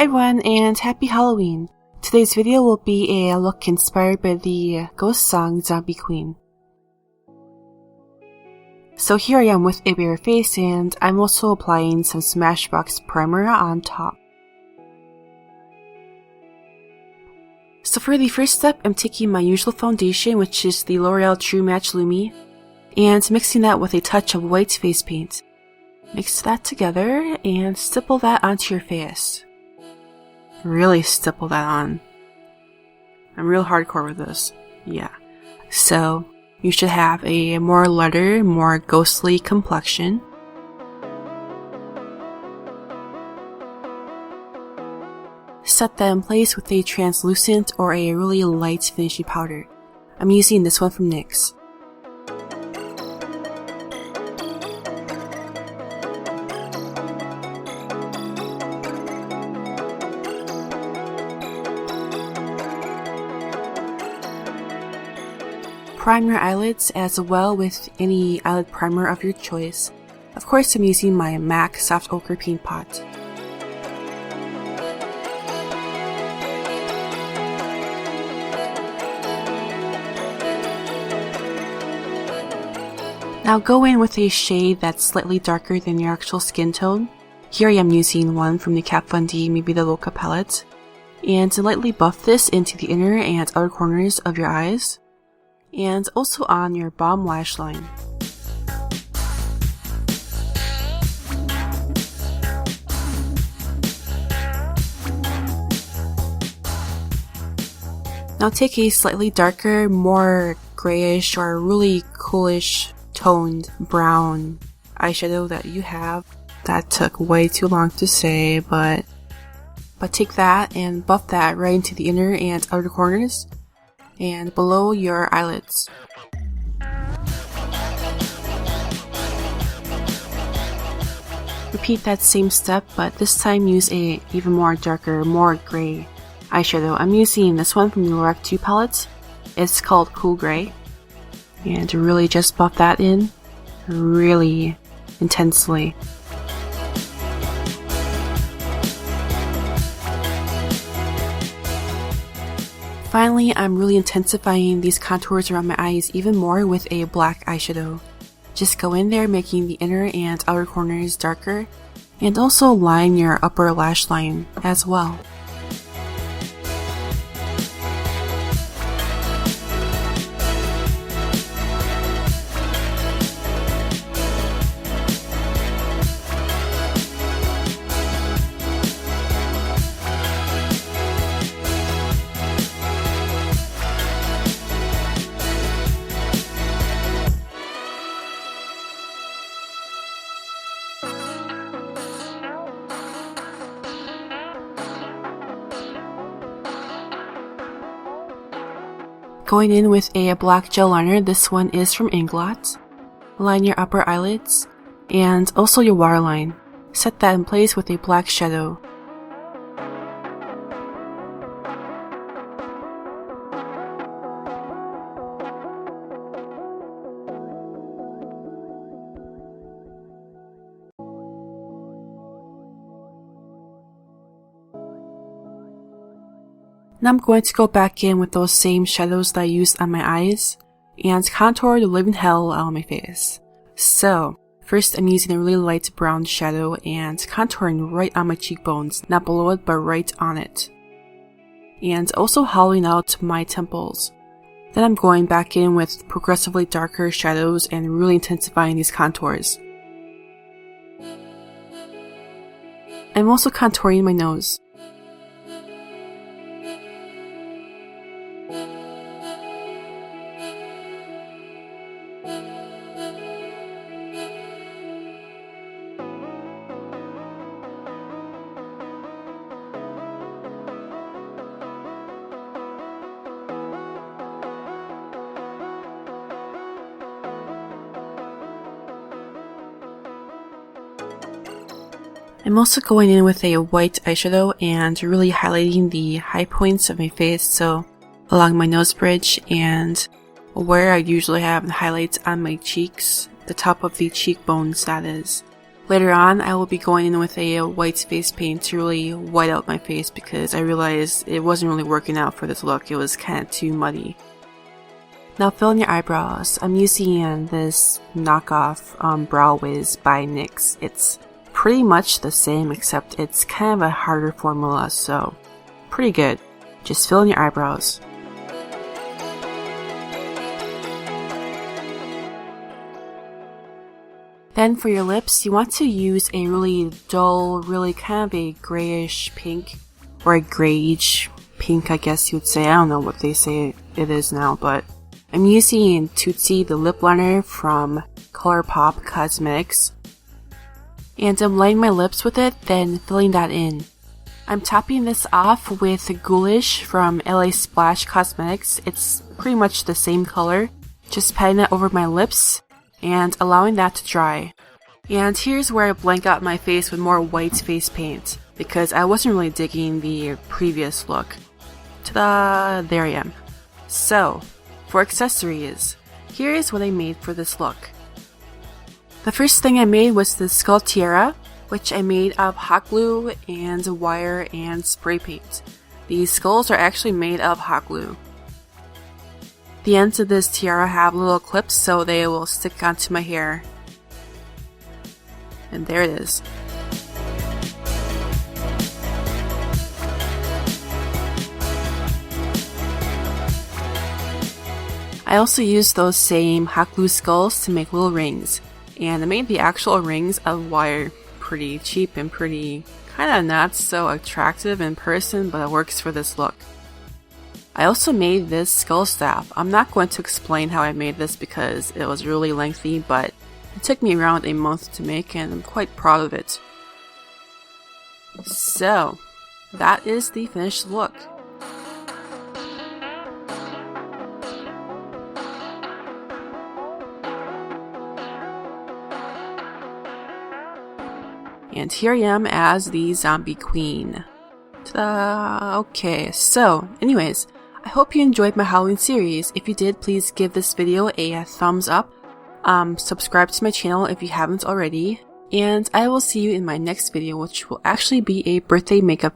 Hi everyone, and happy Halloween! Today's video will be a look inspired by the ghost song Zombie Queen. So here I am with a bare face, and I'm also applying some Smashbox primer on top. So for the first step, I'm taking my usual foundation, which is the L'Oreal True Match Lumi, and mixing that with a touch of white face paint. Mix that together and stipple that onto your face. Really stipple that on. I'm real hardcore with this. Yeah. So you should have a more lighter, more ghostly complexion. Set that in place with a translucent or a really light finishing powder. I'm using this one from NYX. Prime your eyelids as well with any eyelid primer of your choice. Of course, I'm using my MAC Soft Ochre Paint Pot. Now go in with a shade that's slightly darker than your actual skin tone. Here I am using one from the Kat Von D, maybe the Loca palette. And to lightly buff this into the inner and outer corners of your eyes. And also on your bottom lash line. Now take a slightly darker, more grayish or really coolish toned brown eyeshadow that you have. That took way too long to say, but take that and buff that right into the inner and outer corners and below your eyelids. Repeat that same step, but this time use a even more darker, more gray eyeshadow. I'm using this one from the Lorac 2 palette. It's called Cool Gray. And really just buff that in really intensely. Finally, I'm really intensifying these contours around my eyes even more with a black eyeshadow. Just go in there making the inner and outer corners darker, and also line your upper lash line as well. Going in with a black gel liner, this one is from Inglot. Line your upper eyelids and also your waterline. Set that in place with a black shadow. Now I'm going to go back in with those same shadows that I used on my eyes and contour the living hell out of my face. So, first I'm using a really light brown shadow and contouring right on my cheekbones, not below it but right on it. And also hollowing out my temples. Then I'm going back in with progressively darker shadows and really intensifying these contours. I'm also contouring my nose. I'm also going in with a white eyeshadow and really highlighting the high points of my face, so along my nose bridge and where I usually have the highlights on my cheeks, the top of the cheekbones that is. Later on, I will be going in with a white face paint to really white out my face because I realized it wasn't really working out for this look. It was kind of too muddy. Now fill in your eyebrows. I'm using this knockoff Brow Wiz by NYX. It's pretty much the same except it's kind of a harder formula, so pretty good. Just fill in your eyebrows. Then for your lips, you want to use a really dull, really kind of a grayish pink, or a grayish pink, I guess you would say. I don't know what they say it is now, but I'm using Tootsie, the lip liner from ColourPop Cosmetics. And I'm lining my lips with it, then filling that in. I'm topping this off with Ghuleh from LA Splash Cosmetics. It's pretty much the same color. Just patting it over my lips and allowing that to dry. And here's where I blank out my face with more white face paint because I wasn't really digging the previous look. Ta-da! There I am. So, for accessories, here is what I made for this look. The first thing I made was the skull tiara, which I made of hot glue and wire and spray paint. These skulls are actually made of hot glue. The ends of this tiara have little clips so they will stick onto my hair. And there it is. I also used those same hot glue skulls to make little rings. And I made the actual rings of wire. Pretty cheap and pretty kind of not so attractive in person, but it works for this look. I also made this skull staff. I'm not going to explain how I made this because it was really lengthy, but it took me around a month to make and I'm quite proud of it. So, that is the finished look. And here I am as the zombie queen. Ta-da! Okay, so anyways, I hope you enjoyed my Halloween series. If you did, please give this video a thumbs up. Subscribe to my channel if you haven't already. And I will see you in my next video, which will actually be a birthday makeup